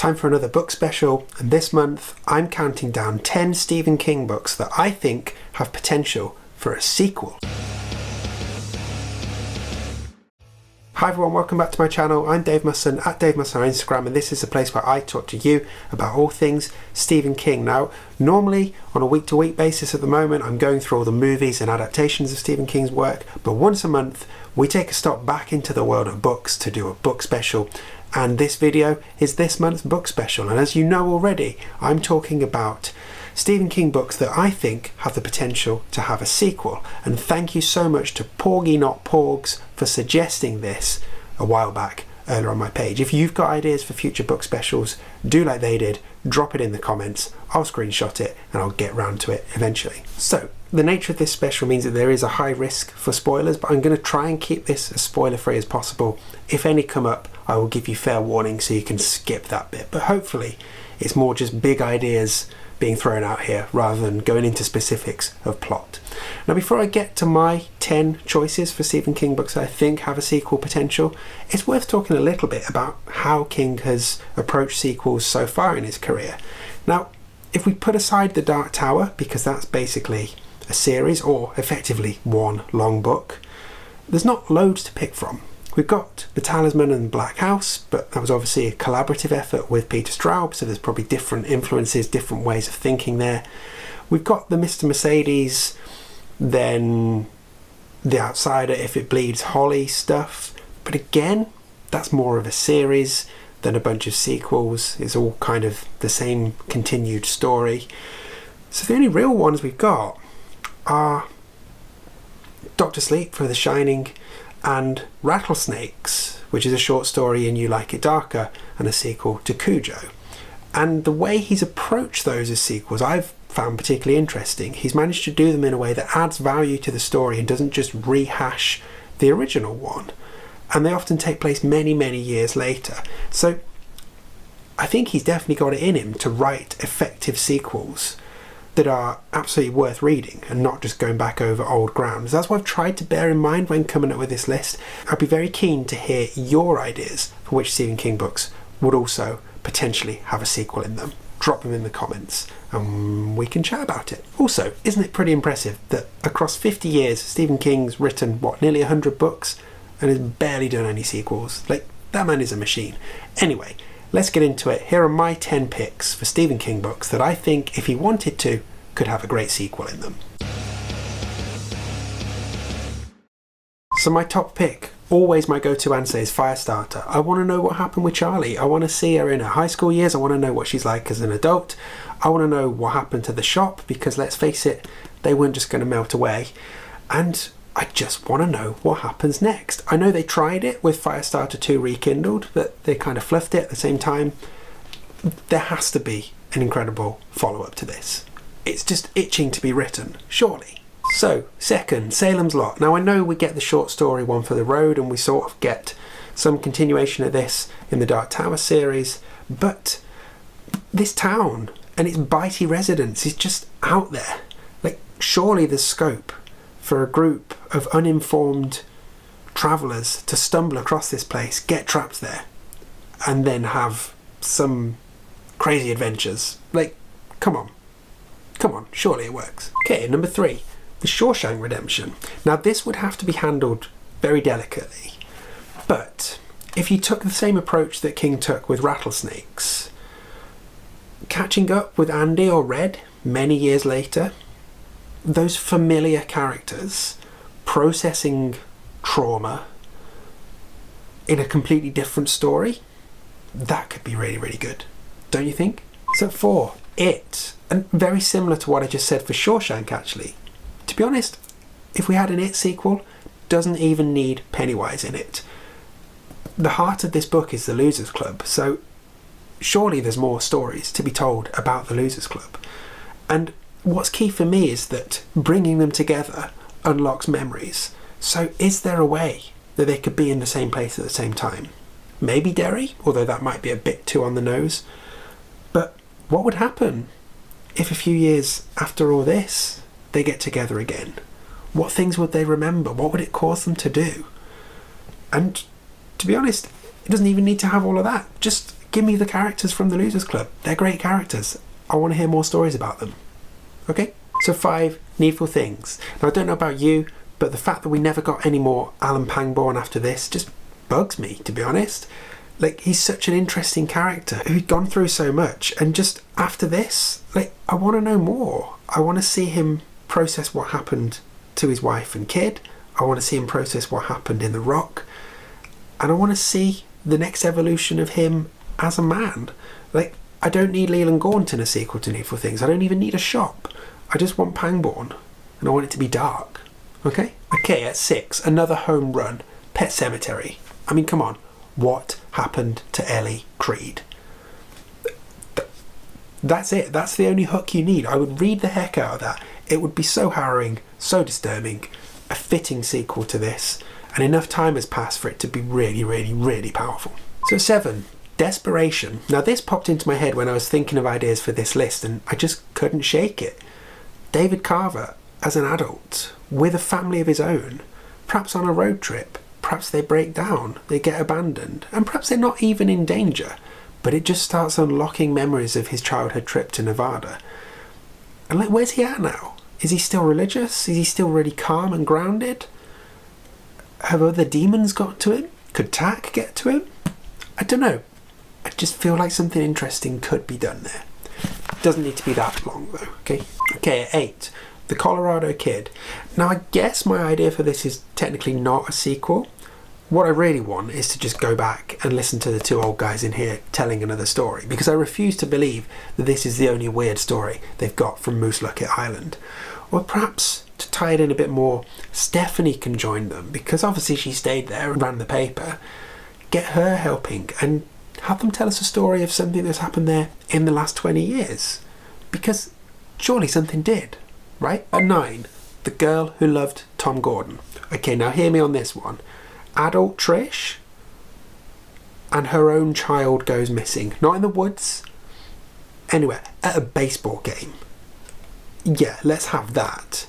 time for another book special, and this month I'm counting down 10 Stephen King books that I think have potential for a sequel. Hi everyone, welcome back to my channel. I'm Dave Musson, at Dave Musson on Instagram, and this is a place where I talk to you about all things Stephen King. Now, normally on a week-to-week basis at the moment, I'm going through all the movies and adaptations of Stephen King's work, but once a month we take a stop back into the world of books to do a book special. And this video is this month's book special, and as you know already, I'm talking about Stephen King books that I think have the potential to have a sequel. And thank you so much to Porgy Not Porgs for suggesting this a while back earlier on my page. If you've got ideas for future book specials, do like they did, drop it in the comments, I'll screenshot it and I'll get round to it eventually. So the nature of this special means that there is a high risk for spoilers, but I'm going to try and keep this as spoiler free as possible. If any come up, I will give you fair warning so you can skip that bit, but hopefully it's more just big ideas being thrown out here rather than going into specifics of plot. Now, before I get to my 10 choices for Stephen King books that I think have a sequel potential, it's worth talking a little bit about how King has approached sequels so far in his career. Now, if we put aside The Dark Tower, because that's basically a series or effectively one long book, there's not loads to pick from. We've got The Talisman and Black House, but that was obviously a collaborative effort with Peter Straub, so there's probably different influences, different ways of thinking there. We've got the Mr. Mercedes, then The Outsider, If It Bleeds, Holly stuff, but again, that's more of a series than a bunch of sequels. It's all kind of the same continued story. So the only real ones we've got are Dr. Sleep for The Shining and Rattlesnakes, which is a short story in You Like It Darker and a sequel to Cujo. And the way he's approached those as sequels I've found particularly interesting. He's managed to do them in a way that adds value to the story and doesn't just rehash the original one. And they often take place many, many years later. So I think he's definitely got it in him to write effective sequels that are absolutely worth reading and not just going back over old ground. That's what I've tried to bear in mind when coming up with this list. I'd be very keen to hear your ideas for which Stephen King books would also potentially have a sequel in them. Drop them in the comments and we can chat about it. Also, isn't it pretty impressive that across 50 years Stephen King's written, nearly 100 books and has barely done any sequels? Like, that man is a machine. Anyway, let's get into it. Here are my 10 picks for Stephen King books that I think, if he wanted to, could have a great sequel in them. So my top pick, always my go-to answer, is Firestarter. I want to know what happened with Charlie. I want to see her in her high school years. I want to know what she's like as an adult. I want to know what happened to the shop, because let's face it, they weren't just going to melt away. And I just want to know what happens next. I know they tried it with Firestarter 2 Rekindled, but they kind of fluffed it at the same time. There has to be an incredible follow-up to this. It's just itching to be written, surely. So, second, Salem's Lot. Now, I know we get the short story One for the Road, and we sort of get some continuation of this in the Dark Tower series, but this town and its bitey residents is just out there. Like, surely there's scope for a group of uninformed travellers to stumble across this place, get trapped there, and then have some crazy adventures. Like, come on, surely it works. Okay, number 3, The Shawshank Redemption. Now, this would have to be handled very delicately, but if you took the same approach that King took with Rattlesnakes, catching up with Andy or Red many years later, those familiar characters processing trauma in a completely different story, that could be really, really good, don't you think? So 4, It, and very similar to what I just said for Shawshank actually. To be honest, if we had an It sequel, doesn't even need Pennywise in it. The heart of this book is the Losers Club, so surely there's more stories to be told about the Losers Club. And what's key for me is that bringing them together unlocks memories. So is there a way that they could be in the same place at the same time? Maybe Derry, although that might be a bit too on the nose. But what would happen if a few years after all this, they get together again? What things would they remember? What would it cause them to do? And to be honest, it doesn't even need to have all of that. Just Give me the characters from the Losers Club. They're great characters. I want to hear more stories about them. Okay? So 5 needful things. Now I don't know about you, but the fact that we never got any more Alan Pangborn after this just bugs me, to be honest. Like, he's such an interesting character who'd gone through so much, and just after this, like, I want to know more. I want to see him process what happened to his wife and kid. I want to see him process what happened in The Rock. And I want to see the next evolution of him as a man. Like, I don't need Leland Gaunt in a sequel to Needful Things. I don't even need a shop. I just want Pangborn, and I want it to be dark. Okay? Okay, at 6, another home run. Pet Sematary. I mean, come on. What happened to Ellie Creed? That's it. That's the only hook you need. I would read the heck out of that. It would be so harrowing, so disturbing, a fitting sequel to this, and enough time has passed for it to be really, really, really powerful. So 7, Desperation. Now this popped into my head when I was thinking of ideas for this list, and I just couldn't shake it. David Carver as an adult, with a family of his own, perhaps on a road trip, perhaps they break down, they get abandoned, and perhaps they're not even in danger, but it just starts unlocking memories of his childhood trip to Nevada. And like, where's he at now? Is he still religious? Is he still really calm and grounded? Have other demons got to him? Could Tack get to him? I don't know. I just feel like something interesting could be done there. Doesn't need to be that long though, okay? Okay, at 8, The Colorado Kid. Now I guess my idea for this is technically not a sequel. What I really want is to just go back and listen to the 2 old guys in here telling another story, because I refuse to believe that this is the only weird story they've got from Moose Lucket Island. Or perhaps, to tie it in a bit more, Stephanie can join them, because obviously she stayed there and ran the paper. Get her helping and have them tell us a story of something that's happened there in the last 20 years. Because surely something did, right? At 9, The Girl Who Loved Tom Gordon. Okay, now hear me on this one. Adult Trish and her own child goes missing. Not in the woods, anywhere, at a baseball game. Yeah, let's have that.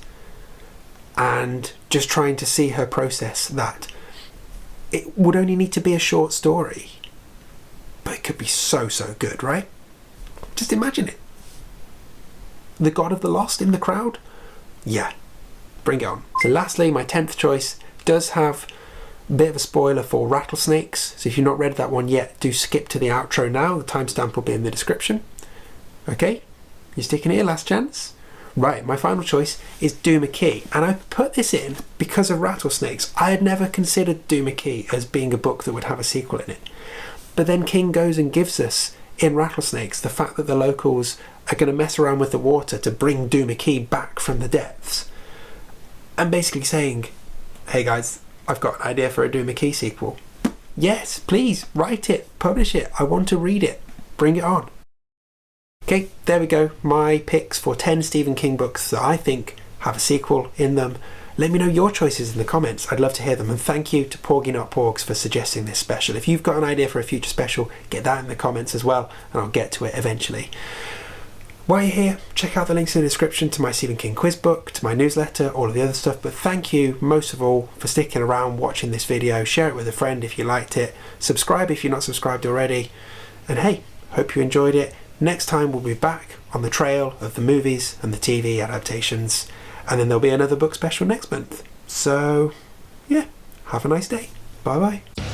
And just trying to see her process that. It would only need to be a short story, but it could be so, so good, right? Just imagine it. The God of the Lost in the crowd? Yeah, bring it on. So lastly, my 10th choice does have a bit of a spoiler for Rattlesnakes. So if you've not read that one yet, do skip to the outro now. The timestamp will be in the description. Okay, you sticking here, last chance? Right, my final choice is Doo McKee, and I put this in because of Rattlesnakes. I had never considered Doo McKee as being a book that would have a sequel in it. But then King goes and gives us, in Rattlesnakes, the fact that the locals are going to mess around with the water to bring Doo McKee back from the depths. And basically saying, hey guys, I've got an idea for a Doo McKee sequel. Yes, please, write it, publish it, I want to read it, bring it on. Okay, there we go, my picks for 10 Stephen King books that I think have a sequel in them. Let me know your choices in the comments, I'd love to hear them, and thank you to Porgy Not Porgs for suggesting this special. If you've got an idea for a future special, get that in the comments as well, and I'll get to it eventually. While you're here, check out the links in the description to my Stephen King quiz book, to my newsletter, all of the other stuff, but thank you most of all for sticking around, watching this video, share it with a friend if you liked it, subscribe if you're not subscribed already, and hey, hope you enjoyed it. Next time we'll be back on the trail of the movies and the TV adaptations, and then there'll be another book special next month. So, yeah, have a nice day. Bye bye.